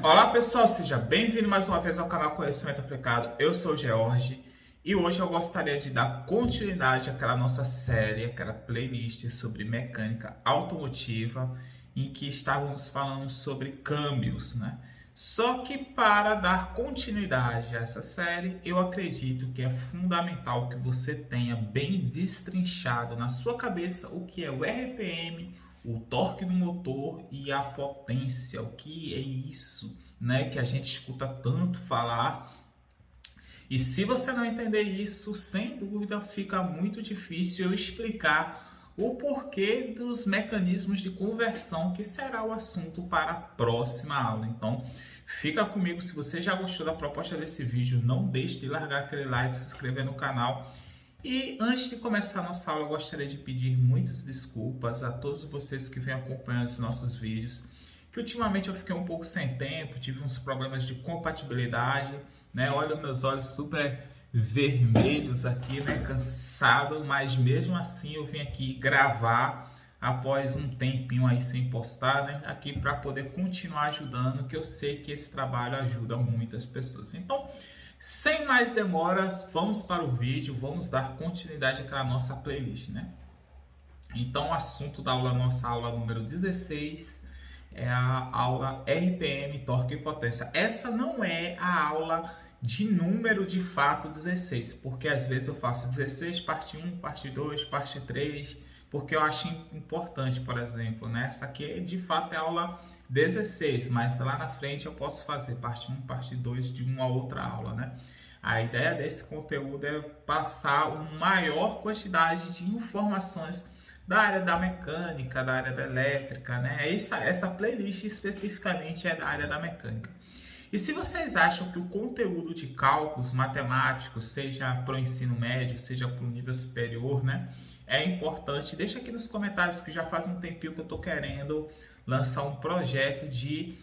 Olá pessoal, seja bem-vindo mais uma vez ao canal Conhecimento Aplicado. Eu sou o George e hoje eu gostaria de dar continuidade àquela nossa série, aquela playlist sobre mecânica automotiva em que estávamos falando sobre câmbios, né? Só que para dar continuidade a essa série, eu acredito que é fundamental que você tenha bem destrinchado na sua cabeça o que é o RPM, o torque do motor e a potência. O que é isso, né, que a gente escuta tanto falar. E se você não entender isso, sem dúvida fica muito difícil eu explicar o porquê dos mecanismos de conversão, que será o assunto para a próxima aula. Então, fica comigo. Se você já gostou da proposta desse vídeo, não deixe de largar aquele like, se inscrever no canal. E antes de começar a nossa aula, eu gostaria de pedir muitas desculpas a todos vocês que vêm acompanhando os nossos vídeos, que ultimamente eu fiquei um pouco sem tempo, tive uns problemas de compatibilidade, né? Olha meus olhos super vermelhos aqui, né? Cansado, mas mesmo assim eu vim aqui gravar após um tempinho aí sem postar, né? Aqui para poder continuar ajudando, que eu sei que esse trabalho ajuda muitas pessoas. Então, sem mais demoras, vamos para o vídeo, vamos dar continuidade àquela nossa playlist, né? Então, o assunto da aula, nossa aula número 16, é a aula RPM, torque e potência. Essa não é a aula de número de fato 16, porque às vezes eu faço 16, parte 1, parte 2, parte 3, porque eu acho importante, por exemplo, né? Essa aqui de fato é a aula 16, mas lá na frente eu posso fazer parte 1, parte 2 de uma outra aula, né? A ideia desse conteúdo é passar uma maior quantidade de informações da área da mecânica, da área da elétrica, né? Essa playlist especificamente é da área da mecânica. E se vocês acham que o conteúdo de cálculos matemáticos, seja para o ensino médio, seja para o nível superior, né, é importante, deixa aqui nos comentários, que já faz um tempinho que eu estou querendo lançar um projeto de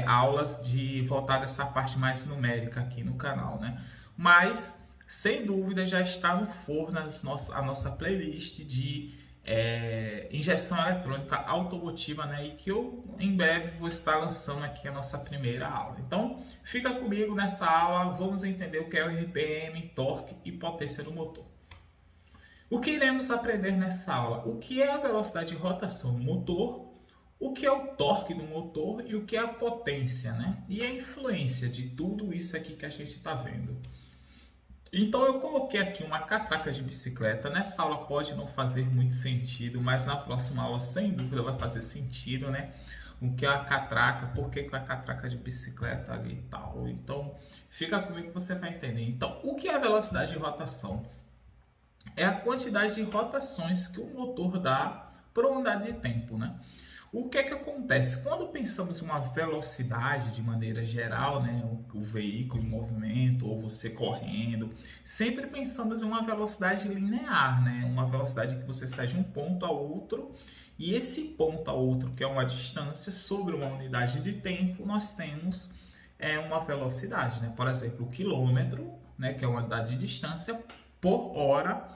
aulas voltar essa parte mais numérica aqui no canal, né? Mas, sem dúvida, já está no forno a nossa playlist de injeção eletrônica automotiva, né? E que eu em breve vou estar lançando aqui a nossa primeira aula. Então, fica comigo nessa aula, vamos entender o que é o RPM, torque e potência do motor. O que iremos aprender nessa aula? O que é a velocidade de rotação do motor, o que é o torque do motor e o que é a potência, né? E a influência de tudo isso aqui que a gente está vendo. Então eu coloquei aqui uma catraca de bicicleta. Nessa aula pode não fazer muito sentido, mas na próxima aula sem dúvida vai fazer sentido, né? O que é a catraca, por que é a catraca de bicicleta ali e tal. Então fica comigo que você vai entender. Então, o que é a velocidade de rotação? É a quantidade de rotações que o motor dá por uma unidade de tempo, né? O que é que acontece? Quando pensamos em uma velocidade de maneira geral, né, o veículo em movimento ou você correndo, sempre pensamos em uma velocidade linear, né, uma velocidade que você sai de um ponto a outro, e esse ponto a outro, que é uma distância sobre uma unidade de tempo, nós temos uma velocidade, né? Por exemplo, o quilômetro, né, que é uma unidade de distância, por hora,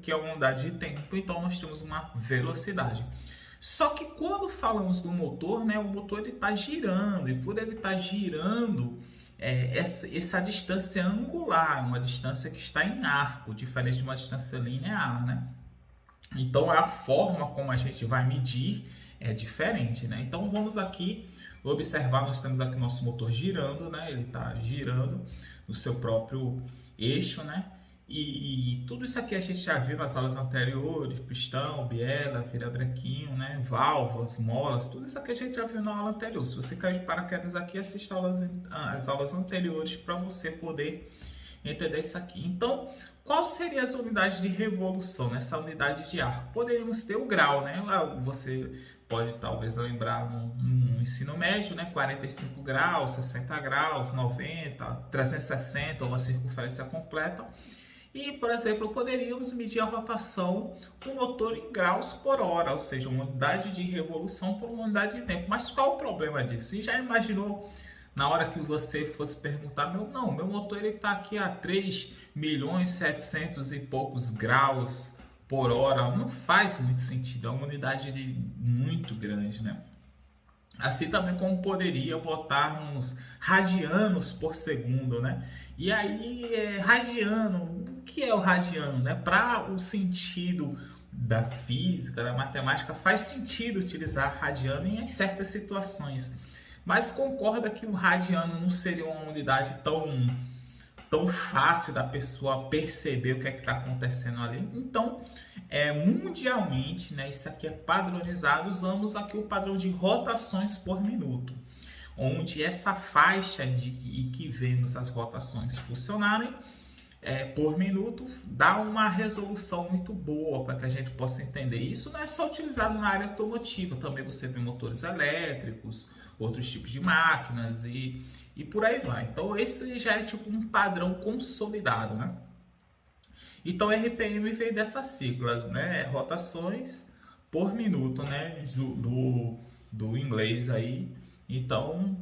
que é uma unidade de tempo, então nós temos uma velocidade. Só que quando falamos do motor, né, o motor está girando, e por ele estar girando, essa distância angular, uma distância que está em arco, diferente de uma distância linear, né? Então a forma como a gente vai medir é diferente, né? Então vamos aqui observar, nós temos aqui nosso motor girando, né? Ele está girando no seu próprio eixo, né? E tudo isso aqui a gente já viu nas aulas anteriores, pistão, biela, virabrequinho, né? Válvulas, molas, tudo isso aqui a gente já viu na aula anterior. Se você caiu de paraquedas aqui, assista as aulas anteriores para você poder entender isso aqui. Então, qual seria as unidades de revolução nessa unidade de arco? Poderíamos ter o grau, né? Você pode talvez lembrar no ensino médio, né? 45 graus, 60 graus, 90, 360, uma circunferência completa. E, por exemplo, poderíamos medir a rotação do motor em graus por hora, ou seja, uma unidade de revolução por uma unidade de tempo. Mas qual o problema disso? Você já imaginou na hora que você fosse perguntar, meu motor está aqui a 3.700.000 e poucos graus por hora? Não faz muito sentido, é uma unidade muito grande, né? Assim também como poderia botarmos radianos por segundo, né? E aí, radiano, o que é o radiano, né? Para o sentido da física, da matemática, faz sentido utilizar radiano em certas situações. Mas concorda que o radiano não seria uma unidade tão fácil da pessoa perceber o que é que está acontecendo ali. Então, mundialmente, né, isso aqui é padronizado, usamos aqui o padrão de rotações por minuto, onde essa faixa e que vemos as rotações funcionarem por minuto dá uma resolução muito boa para que a gente possa entender. Isso não é só utilizado na área automotiva, também você vê motores elétricos, outros tipos de máquinas e por aí vai. Então esse já é tipo um padrão consolidado, né? Então RPM veio dessas siglas, né? Rotações por minuto, né? Do inglês aí. Então,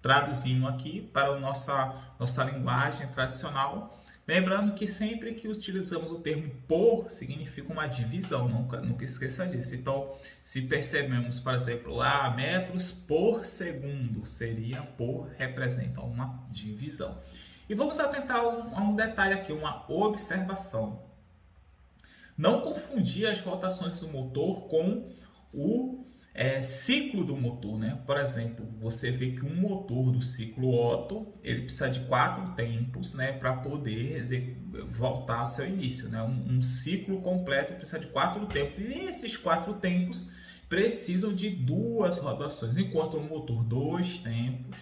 traduzindo aqui para a nossa linguagem tradicional, lembrando que sempre que utilizamos o termo por, significa uma divisão, nunca esqueça disso. Então, se percebemos, por exemplo, metros por segundo, seria por, representa uma divisão. E vamos atentar a um detalhe aqui, uma observação. Não confundir as rotações do motor com o ciclo do motor, né? Por exemplo, você vê que um motor do ciclo Otto, ele precisa de 4 tempos, né, para poder voltar ao seu início, né? Um ciclo completo precisa de 4 tempos, e esses 4 tempos precisam de 2 rotações, enquanto o motor 2 tempos,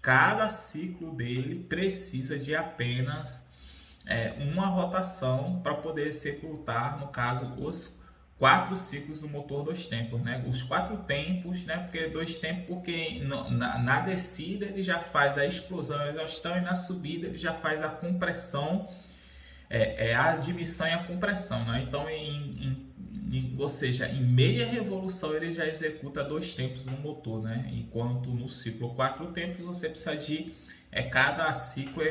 cada ciclo dele precisa de apenas uma rotação para poder executar, no caso, os 4 ciclos do motor 2 tempos, né? Os 4 tempos, né? Porque 2 tempos, porque na descida ele já faz a explosão, a exaustão, e na subida ele já faz a compressão, a admissão e a compressão, né? Então, ou seja, em meia revolução ele já executa 2 tempos no motor, né? Enquanto no ciclo 4 tempos você precisa de cada ciclo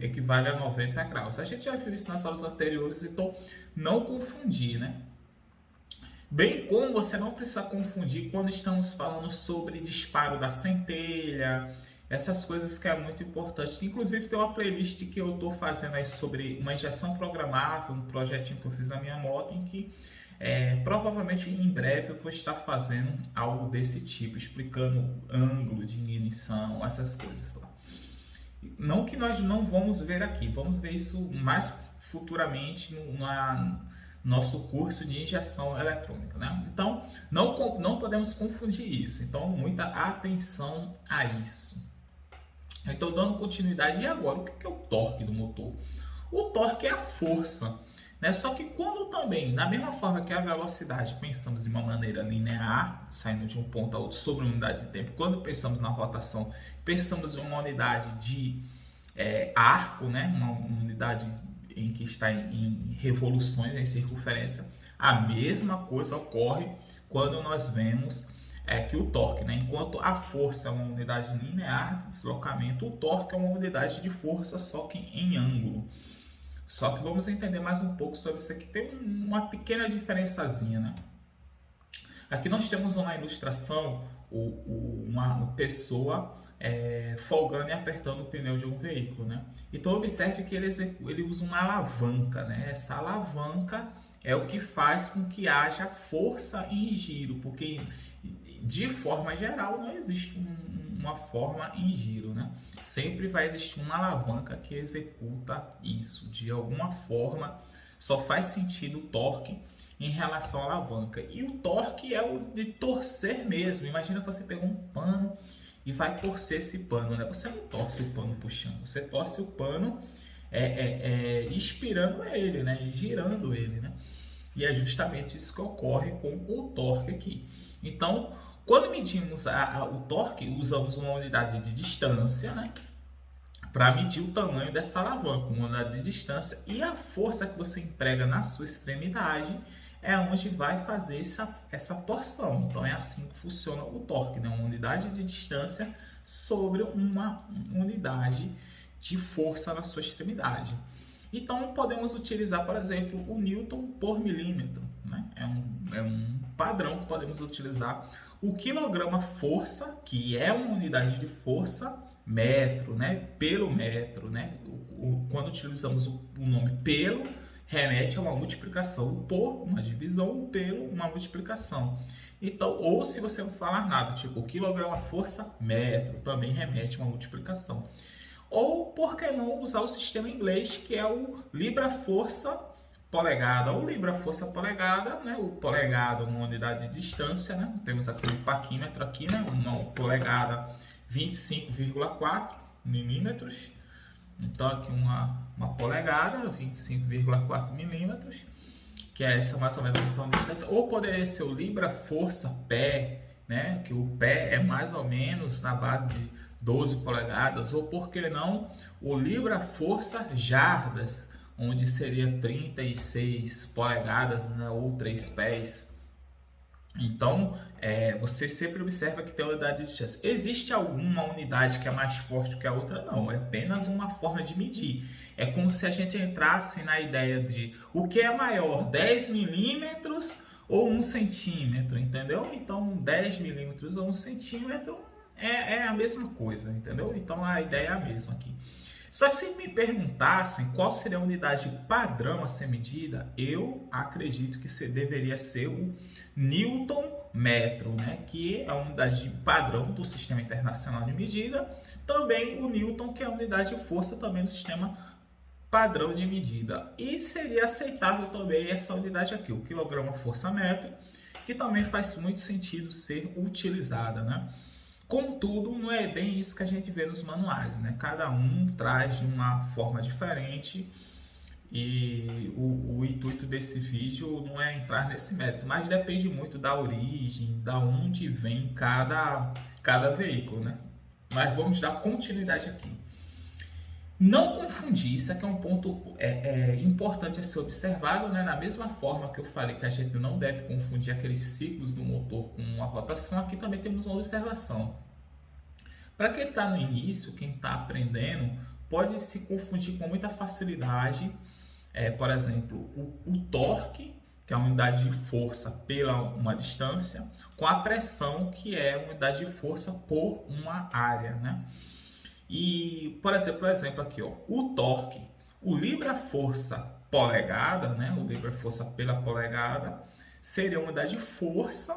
equivale a 90 graus. A gente já viu isso nas aulas anteriores, então não confundir, né? Bem como você não precisa confundir quando estamos falando sobre disparo da centelha, essas coisas que é muito importante. Inclusive tem uma playlist que eu estou fazendo aí sobre uma injeção programável, um projetinho que eu fiz na minha moto, em que provavelmente em breve eu vou estar fazendo algo desse tipo, explicando ângulo de ignição, essas coisas lá. Não que nós não vamos ver aqui, vamos ver isso mais futuramente no nosso curso de injeção eletrônica, né? Então, não podemos confundir isso. Então, muita atenção a isso. Então, dando continuidade, e agora, o que é o torque do motor? O torque é a força, né? Só que quando também, da mesma forma que a velocidade, pensamos de uma maneira linear, saindo de um ponto a outro sobre uma unidade de tempo, quando pensamos na rotação, pensamos em uma unidade de arco, né? Uma unidade em que está em revoluções, em circunferência. A mesma coisa ocorre quando nós vemos que o torque, né? Enquanto a força é uma unidade linear de deslocamento, o torque é uma unidade de força, só que em ângulo. Só que vamos entender mais um pouco sobre isso aqui. Tem uma pequena diferençazinha, né? Aqui nós temos uma ilustração, uma pessoa folgando e apertando o pneu de um veículo, né? Então observe que ele usa uma alavanca, né? Essa alavanca é o que faz com que haja força em giro, porque de forma geral não existe uma forma em giro, né? Sempre vai existir uma alavanca que executa isso. De alguma forma, só faz sentido o torque em relação à alavanca. E o torque é o de torcer mesmo. Imagina que você pegou um pano e vai torcer esse pano, né? Você não torce o pano puxando, você torce o pano inspirando ele, né? Girando ele, né? E é justamente isso que ocorre com o torque aqui. Então, quando medimos o torque, usamos uma unidade de distância, né? Para medir o tamanho dessa alavanca, uma unidade de distância, e a força que você emprega na sua extremidade é onde vai fazer essa porção. Então é assim que funciona o torque, né? Uma unidade de distância sobre uma unidade de força na sua extremidade. Então podemos utilizar, por exemplo, o Newton por milímetro, né? É um padrão que podemos utilizar o quilograma força, que é uma unidade de força, metro, né? Pelo metro, né? Quando utilizamos o nome pelo, remete a uma multiplicação, o por, uma divisão, o pelo, uma multiplicação. Então, ou se você não falar nada, tipo, quilograma força, metro, também remete a uma multiplicação. Ou, por que não usar o sistema inglês, que é o libra força polegada, ou libra força polegada, né? O polegada, uma unidade de distância, né? Temos aqui o paquímetro aqui, né? Uma polegada 25,4 milímetros. Então aqui uma polegada, 25,4 milímetros, que é essa mais ou menos a medição de distância. Ou poderia ser o libra força pé, né? Que o pé é mais ou menos na base de 12 polegadas. Ou por que não o libra força jardas, onde seria 36 polegadas, né? Ou 3 pés. Então, você sempre observa que tem unidade de distância. Existe alguma unidade que é mais forte que a outra? Não, é apenas uma forma de medir. É como se a gente entrasse na ideia de o que é maior, 10 milímetros ou 1 centímetro, entendeu? Então, 10 milímetros ou 1 centímetro é a mesma coisa, entendeu? Então, a ideia é a mesma aqui. Só que se me perguntassem qual seria a unidade padrão a ser medida, eu acredito que deveria ser o Newton metro, né? Que é a unidade padrão do Sistema Internacional de Medida. Também o Newton, que é a unidade de força também do Sistema Padrão de Medida. E seria aceitável também essa unidade aqui, o quilograma força metro, que também faz muito sentido ser utilizada, né? Contudo, não é bem isso que a gente vê nos manuais, né? Cada um traz de uma forma diferente e o intuito desse vídeo não é entrar nesse mérito, mas depende muito da origem, da onde vem cada veículo, né? Mas vamos dar continuidade aqui. Não confundir, isso aqui é um ponto importante a ser observado, né? Da mesma forma que eu falei que a gente não deve confundir aqueles ciclos do motor com a rotação, aqui também temos uma observação. Para quem está no início, quem está aprendendo, pode se confundir com muita facilidade, por exemplo, o torque, que é a unidade de força pela uma distância, com a pressão, que é a unidade de força por uma área, né? E, por exemplo aqui, ó, o torque, o libra-força polegada, né, o libra-força pela polegada, seria uma unidade de força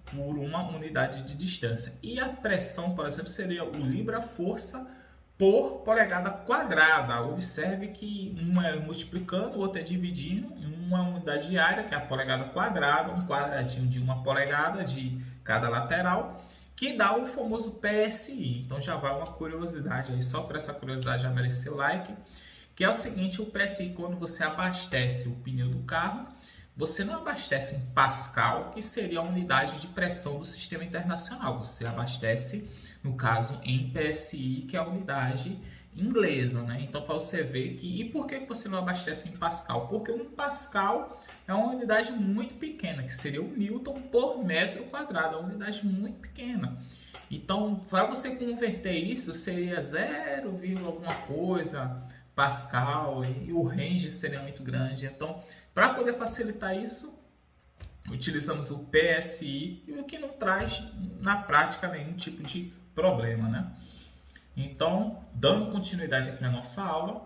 por uma unidade de distância. E a pressão, por exemplo, seria o libra-força por polegada quadrada. Observe que uma é multiplicando, o outro é dividindo em uma unidade de área, que é a polegada quadrada, um quadradinho de uma polegada de cada lateral, que dá o famoso PSI. Então já vai uma curiosidade aí, só por essa curiosidade já mereceu o like, que é o seguinte: o PSI, quando você abastece o pneu do carro, você não abastece em Pascal, que seria a unidade de pressão do sistema internacional, você abastece, no caso, em PSI, que é a unidade inglesa, né? Então, para você ver que... E por que você não abastece em Pascal? Porque um Pascal é uma unidade muito pequena, que seria o Newton por metro quadrado, é uma unidade muito pequena. Então, para você converter isso, seria 0, alguma coisa Pascal, e o range seria muito grande. Então, para poder facilitar isso, utilizamos o PSI, o que não traz na prática nenhum tipo de problema, né? Então, dando continuidade aqui na nossa aula,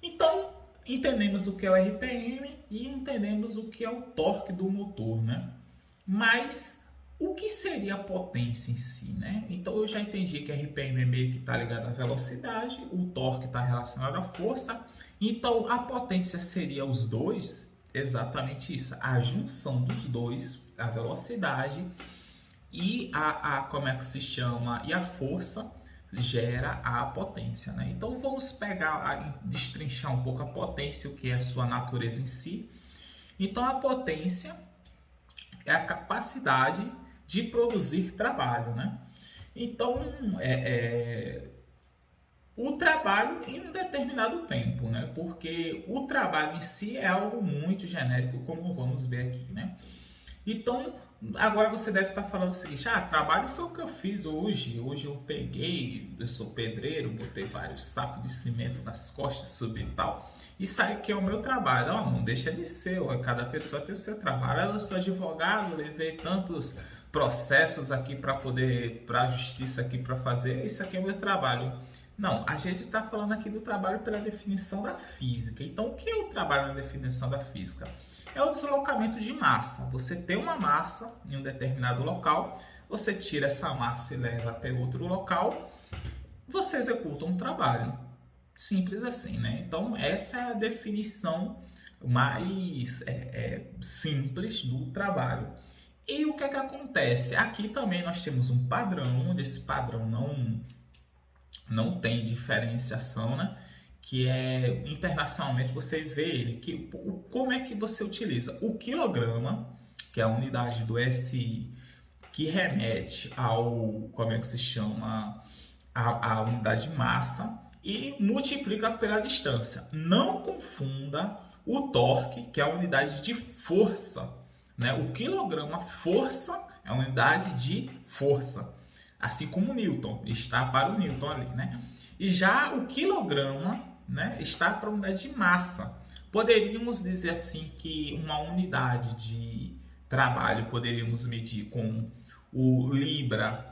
então entendemos o que é o RPM e entendemos o que é o torque do motor, né? Mas o que seria a potência em si, né? Então eu já entendi que RPM é meio que está ligado à velocidade, o torque está relacionado à força, então a potência seria os dois, exatamente isso, a junção dos dois, a velocidade e como é que se chama, e a força gera a potência, né? Então vamos pegar, destrinchar um pouco a potência, o que é a sua natureza em si. Então a potência é a capacidade de produzir trabalho, né? Então o trabalho em um determinado tempo, né? Porque o trabalho em si é algo muito genérico, como vamos ver aqui, né? Então, agora você deve estar falando o seguinte: trabalho foi o que eu fiz hoje. Hoje eu sou pedreiro, botei vários sacos de cimento nas costas, subi e tal, e saí que é o meu trabalho. Não deixa de ser, cada pessoa tem o seu trabalho. Eu sou advogado, levei tantos processos aqui para poder, para a justiça aqui para fazer, isso aqui é o meu trabalho. Não, a gente está falando aqui do trabalho pela definição da física. Então, o que é o trabalho na definição da física? É o deslocamento de massa. Você tem uma massa em um determinado local, você tira essa massa e leva até outro local, você executa um trabalho. Simples assim, né? Então, essa é a definição mais simples do trabalho. E o que é que acontece? Aqui também nós temos um padrão, onde esse padrão não tem diferenciação, né? Que é internacionalmente você vê ele, que como é que você utiliza o quilograma, que é a unidade do SI, que remete ao, como é que se chama, a unidade de massa, e multiplica pela distância. Não confunda o torque, que é a unidade de força, né? O quilograma força é a unidade de força, assim como o Newton está para o Newton ali, né? E já o quilograma, né, está para a unidade de massa. Poderíamos dizer assim que uma unidade de trabalho poderíamos medir com o libra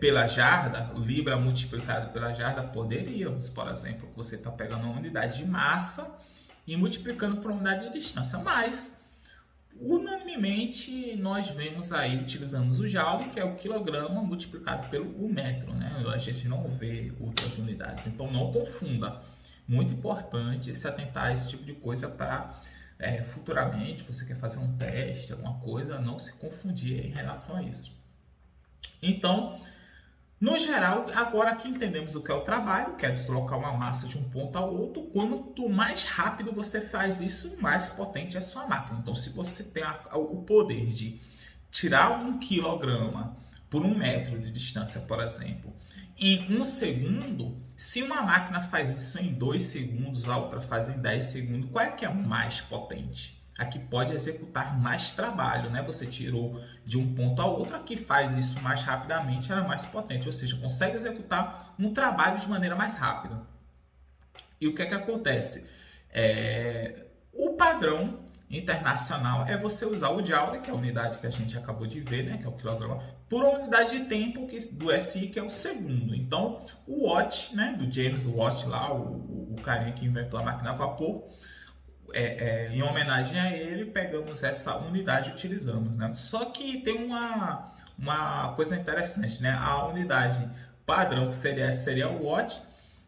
pela jarda, o libra multiplicado pela jarda, poderíamos, por exemplo, você está pegando uma unidade de massa e multiplicando por uma unidade de distância, mas unanimemente nós vemos aí, utilizamos o joule, que é o quilograma multiplicado pelo metro, né? A gente não vê outras unidades, então não confunda. Muito importante se atentar a esse tipo de coisa para futuramente, você quer fazer um teste, alguma coisa, não se confundir em relação a isso. Então, no geral, agora que entendemos o que é o trabalho, que é deslocar uma massa de um ponto ao outro, quanto mais rápido você faz isso, mais potente é a sua máquina. Então, se você tem o poder de tirar 1 quilograma por 1 metro de distância, por exemplo, em 1 segundo, se uma máquina faz isso em 2 segundos, a outra faz em 10 segundos, qual é que é mais potente? A que pode executar mais trabalho, né? Você tirou de um ponto ao outro, a que faz isso mais rapidamente, ela é mais potente, ou seja, consegue executar um trabalho de maneira mais rápida. E o que é que acontece? O padrão internacional é você usar o joule, que é a unidade que a gente acabou de ver, né? Que é o quilograma, por uma unidade de tempo do SI, que é o segundo. Então, o Watt, né? Do James Watt lá, o carinha que inventou a máquina a vapor, em homenagem a ele, pegamos essa unidade e utilizamos, né? Só que tem uma coisa interessante, né? A unidade padrão que seria o watt,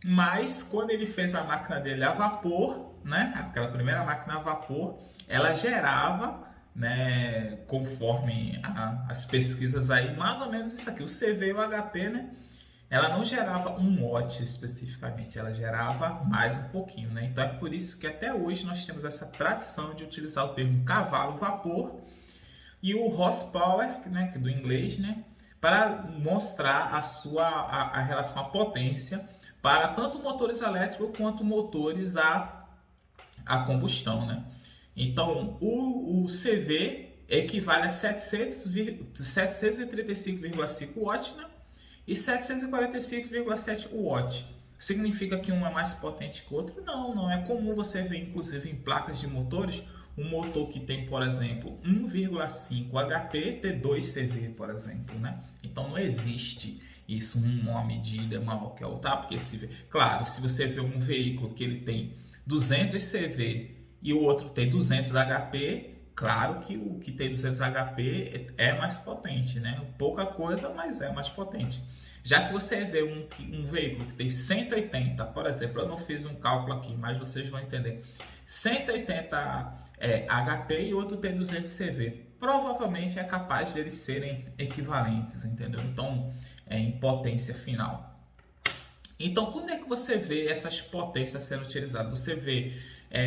mas quando ele fez a máquina dele a vapor, né? Aquela primeira máquina a vapor, ela gerava, né? Conforme as pesquisas aí, mais ou menos isso aqui, o CV e o HP, né? Ela não gerava 1 watt especificamente, ela gerava mais um pouquinho, né? Então é por isso que até hoje nós temos essa tradição de utilizar o termo cavalo-vapor e o horsepower, né, que é do inglês, né, para mostrar a relação à potência para tanto motores elétricos quanto motores a combustão, né? Então o CV equivale a 735,5 watts, né? E 745,7 watt. Significa que um é mais potente que o outro? Não, não é comum você ver, inclusive em placas de motores, um motor que tem, por exemplo, 1,5 HP ter 2 CV, por exemplo, né? Então não existe isso, uma medida maior que a outra, porque claro, se você vê um veículo que ele tem 200 CV e o outro tem 200 HP, claro que o que tem 200 HP é mais potente, né? Pouca coisa, mas é mais potente. Já se você vê um veículo que tem 180, por exemplo, eu não fiz um cálculo aqui, mas vocês vão entender. 180 HP e outro tem 200 CV. Provavelmente é capaz deles serem equivalentes, entendeu? Então, em potência final. Então, quando é que você vê essas potências sendo utilizadas? Você vê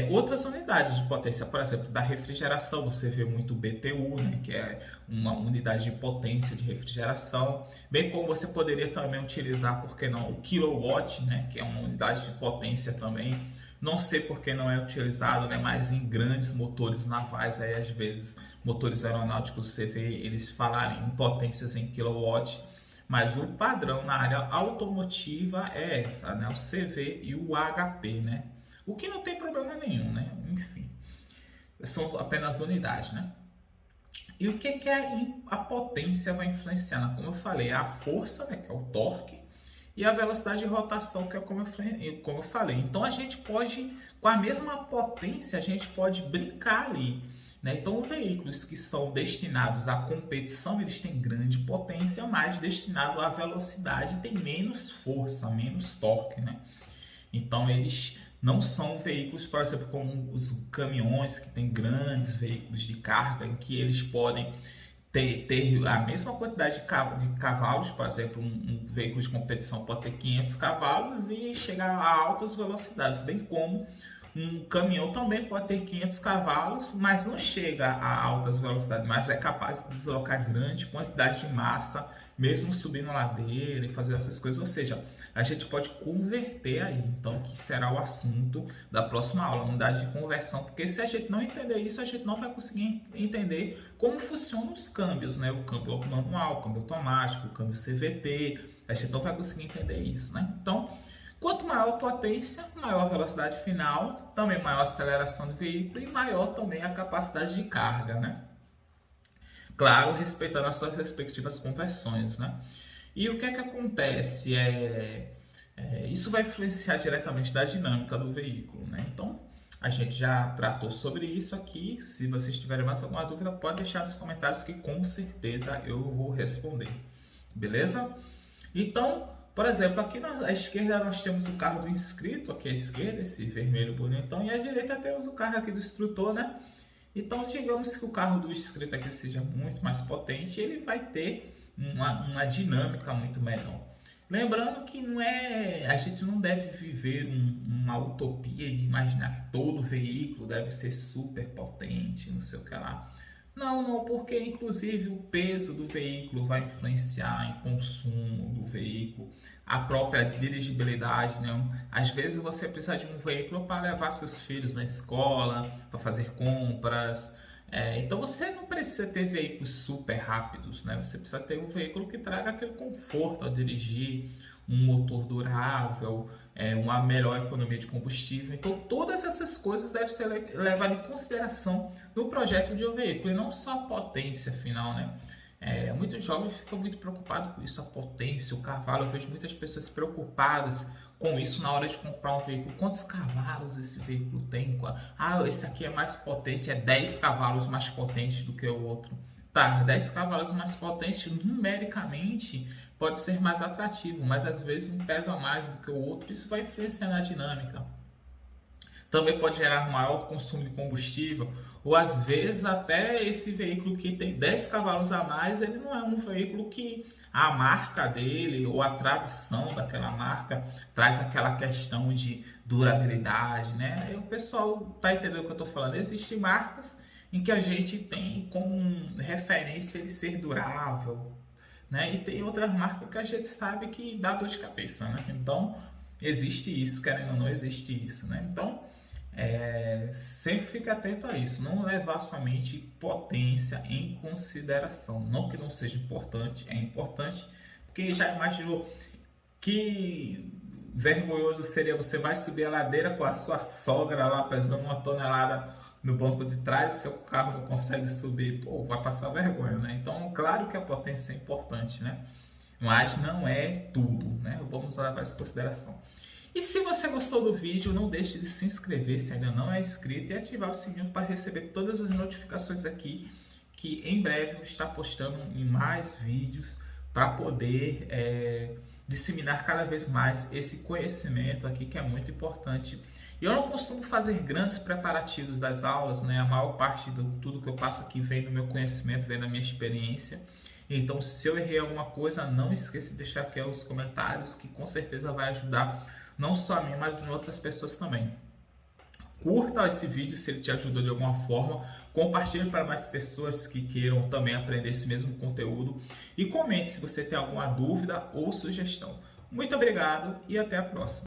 outras unidades de potência, por exemplo, da refrigeração, você vê muito BTU, né, que é uma unidade de potência de refrigeração, bem como você poderia também utilizar, por que não, o kilowatt, né, que é uma unidade de potência também. Não sei por que não é utilizado, né, mas em grandes motores navais, aí, às vezes motores aeronáuticos, você vê eles falarem em potências em kilowatt, mas o padrão na área automotiva é essa, né, o CV e o HP, né? O que não tem problema nenhum, né? Enfim, são apenas unidades, né? E o que a potência vai influenciar? Como eu falei, a força, né, que é o torque, e a velocidade de rotação, que é como eu falei. Então a gente pode, com a mesma potência, a gente pode brincar ali, né? Então veículos que são destinados à competição, eles têm grande potência, mas destinado à velocidade tem menos força, menos torque, né? Então eles não são veículos, por exemplo, como os caminhões, que têm grandes veículos de carga, em que eles podem ter a mesma quantidade de cavalos. Por exemplo, um veículo de competição pode ter 500 cavalos e chegar a altas velocidades, bem como um caminhão também pode ter 500 cavalos, mas não chega a altas velocidades, mas é capaz de deslocar grande quantidade de massa, mesmo subindo a ladeira e fazer essas coisas. Ou seja, a gente pode converter aí. Então, que será o assunto da próxima aula, unidade de conversão, porque se a gente não entender isso, a gente não vai conseguir entender como funcionam os câmbios, né? O câmbio manual, o câmbio automático, o câmbio CVT, a gente não vai conseguir entender isso, né? Então, quanto maior a potência, maior a velocidade final, também maior a aceleração do veículo e maior também a capacidade de carga, né? Claro, respeitando as suas respectivas conversões, né? E o que é que acontece? Isso vai influenciar diretamente da dinâmica do veículo, né? Então, a gente já tratou sobre isso aqui. Se vocês tiverem mais alguma dúvida, pode deixar nos comentários que com certeza eu vou responder. Beleza? Então, por exemplo, aqui à esquerda nós temos o carro do inscrito, aqui à esquerda, esse vermelho bonitão, e à direita temos o carro aqui do instrutor, né? Então, digamos que o carro do inscrito aqui seja muito mais potente, ele vai ter uma dinâmica muito melhor. Lembrando que a gente não deve viver uma utopia de imaginar que todo veículo deve ser super potente, não sei o que lá. Não, porque inclusive o peso do veículo vai influenciar em consumo do veículo, a própria dirigibilidade, né? Às vezes você precisa de um veículo para levar seus filhos na escola, para fazer compras. Então você não precisa ter veículos super rápidos, né? Você precisa ter um veículo que traga aquele conforto ao dirigir, um motor durável, uma melhor economia de combustível. Então todas essas coisas devem ser levadas em consideração no projeto de um veículo, e não só a potência final, né? Muitos jovens ficam muito preocupados com isso, a potência, o cavalo. Eu vejo muitas pessoas preocupadas com isso na hora de comprar um veículo. Quantos cavalos esse veículo tem? Esse aqui é mais potente, é 10 cavalos mais potente do que o outro. Tá, 10 cavalos mais potente numericamente pode ser mais atrativo, mas às vezes um pesa mais do que o outro. Isso vai influenciar na dinâmica. Também pode gerar maior consumo de combustível, ou às vezes até esse veículo que tem 10 cavalos a mais, ele não é um veículo que a marca dele ou a tradição daquela marca traz aquela questão de durabilidade, né? Aí o pessoal tá entendendo o que eu tô falando. Existem marcas em que a gente tem como referência ele ser durável, né? E tem outras marcas que a gente sabe que dá dor de cabeça, né? Então existe isso, querendo ou não, existe isso, né? Então sempre fique atento a isso, não levar somente potência em consideração. Não que não seja importante, é importante, porque já imaginou que vergonhoso seria você vai subir a ladeira com a sua sogra lá pesando 1 tonelada no banco de trás, seu carro não consegue subir, vai passar vergonha, né? Então, claro que a potência é importante, né? Mas não é tudo, né? Vamos levar isso em consideração. E se você gostou do vídeo, não deixe de se inscrever se ainda não é inscrito e ativar o sininho para receber todas as notificações aqui, que em breve eu vou estar postando em mais vídeos para poder disseminar cada vez mais esse conhecimento aqui, que é muito importante. E eu não costumo fazer grandes preparativos das aulas, né? A maior parte de tudo que eu passo aqui vem do meu conhecimento, vem da minha experiência. Então, se eu errei alguma coisa, não esqueça de deixar aqui os comentários, que com certeza vai ajudar não só a mim, mas em outras pessoas também. Curta esse vídeo se ele te ajudou de alguma forma, compartilhe para mais pessoas que queiram também aprender esse mesmo conteúdo e comente se você tem alguma dúvida ou sugestão. Muito obrigado e até a próxima.